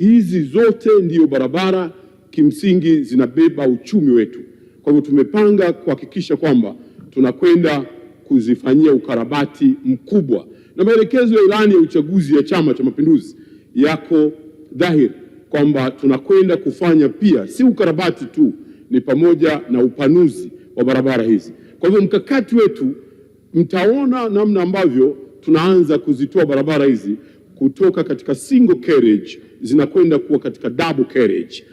Hizi zote ndiyo barabara kimsingi zinabeba uchumi wetu. Kwa hivyo tumepanga kuhakikisha kwamba tunakwenda kuzifanyia ukarabati mkubwa, na maelekezo ya ilani ya uchaguzi ya Chama cha Mapinduzi yako dhahiri kwamba tunakwenda kufanya pia si ukarabati tu, ni pamoja na upanuzi wa barabara hizi. Kwa hivyo mkakati wetu, mtaona namna ambavyo tunaanza kuzitoa barabara hizi kutoka katika single carriage zinakwenda kuwa katika double carriage.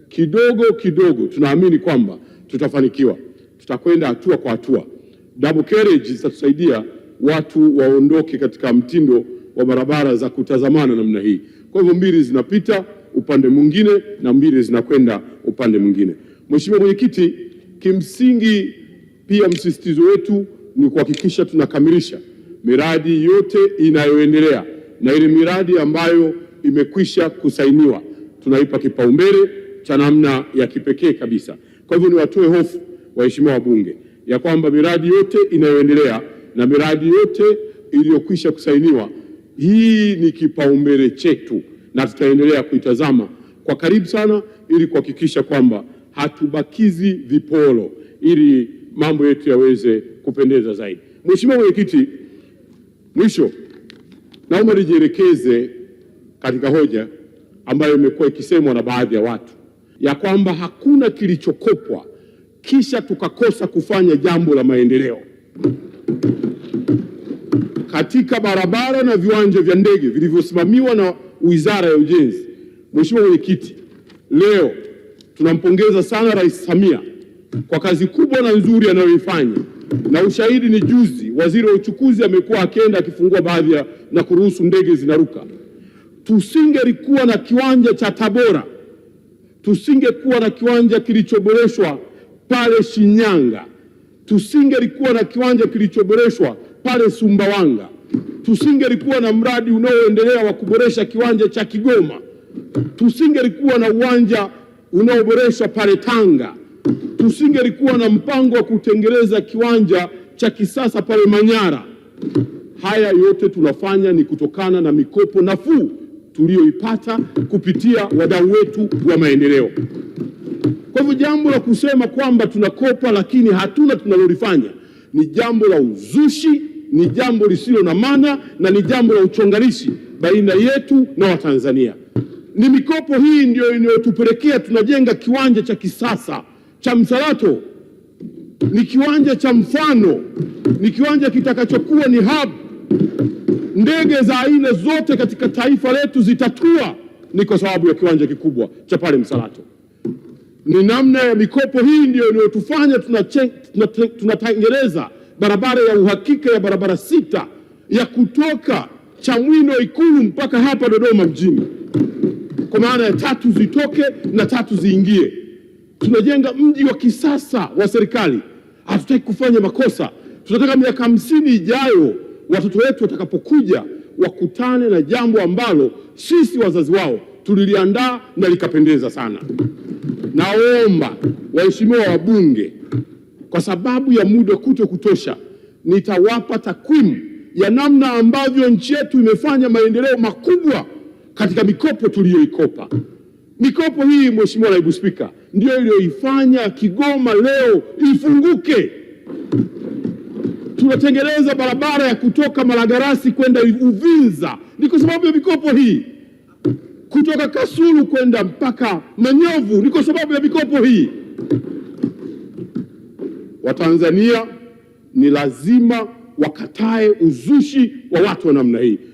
Kidogo kidogo tunaamini kwamba tutafanikiwa, tutakwenda hatua kwa hatua. Double carriage zitatusaidia watu waondoke katika mtindo wa barabara za kutazamana namna hii. Kwa hivyo mbili zinapita upande mwingine na mbili zinakwenda upande mwingine. Mheshimiwa Mwenyekiti, kimsingi pia msisitizo wetu ni kuhakikisha tunakamilisha miradi yote inayoendelea, na ile miradi ambayo imekwisha kusainiwa tunaipa kipaumbele cha namna ya kipekee kabisa. Kwa hivyo niwatoe hofu waheshimiwa wabunge ya kwamba miradi yote inayoendelea na miradi yote iliyokwisha kusainiwa, hii ni kipaumbele chetu na tutaendelea kuitazama kwa karibu sana ili kuhakikisha kwamba hatubakizi viporo ili mambo yetu yaweze kupendeza zaidi. Mheshimiwa Mwenyekiti, mwisho naomba nijielekeze katika hoja ambayo imekuwa ikisemwa na baadhi ya watu ya kwamba hakuna kilichokopwa kisha tukakosa kufanya jambo la maendeleo katika barabara na viwanja vya ndege vilivyosimamiwa na Wizara ya Ujenzi. Mheshimiwa Mwenyekiti, leo tunampongeza sana Rais Samia kwa kazi kubwa na nzuri anayoifanya, na ushahidi ni juzi Waziri wa Uchukuzi amekuwa akienda akifungua baadhi na kuruhusu ndege zinaruka. Tusingelikuwa na kiwanja cha Tabora, tusingekuwa na kiwanja kilichoboreshwa pale Shinyanga, tusingelikuwa na kiwanja kilichoboreshwa pale Sumbawanga, tusingelikuwa na mradi unaoendelea wa kuboresha kiwanja cha Kigoma, tusingelikuwa na uwanja unaoboreshwa pale Tanga, tusingelikuwa na mpango wa kutengeneza kiwanja cha kisasa pale Manyara. Haya yote tunafanya ni kutokana na mikopo nafuu tuliyoipata kupitia wadau wetu wa maendeleo. Kwa hivyo jambo la kusema kwamba tunakopa lakini hatuna tunalolifanya ni jambo la uzushi, ni jambo lisilo na maana na ni jambo la uchonganishi baina yetu na Watanzania. Ni mikopo hii ndio inayotupelekea tunajenga kiwanja cha kisasa cha Msalato, ni kiwanja cha mfano, ni kiwanja kitakachokuwa ni hub. Ndege za aina zote katika taifa letu zitatua ni kwa sababu ya kiwanja kikubwa cha pale Msalato. Ni namna ya mikopo hii ndio inayotufanya tunatengeneza barabara ya uhakika ya barabara 6 ya kutoka Chamwino Ikulu mpaka hapa Dodoma mjini, kwa maana ya 3 zitoke na 3 ziingie. Tunajenga mji wa kisasa wa serikali. Hatutaki kufanya makosa. Tunataka miaka 50 ijayo watoto wetu watakapokuja wakutane na jambo ambalo sisi wazazi wao tuliliandaa na likapendeza sana. Naomba waheshimiwa wabunge, kwa sababu ya muda kuto kutosha, nitawapa takwimu ya namna ambavyo nchi yetu imefanya maendeleo makubwa katika mikopo tuliyoikopa. Mikopo hii, Mheshimiwa Naibu Spika, ndio iliyoifanya Kigoma leo ifunguke. Tunatengeneza barabara ya kutoka Malagarasi kwenda Uvinza ni kwa sababu ya mikopo hii. Kutoka Kasulu kwenda mpaka Manyovu ni kwa sababu ya mikopo hii. Watanzania ni lazima wakatae uzushi wa watu wa namna hii.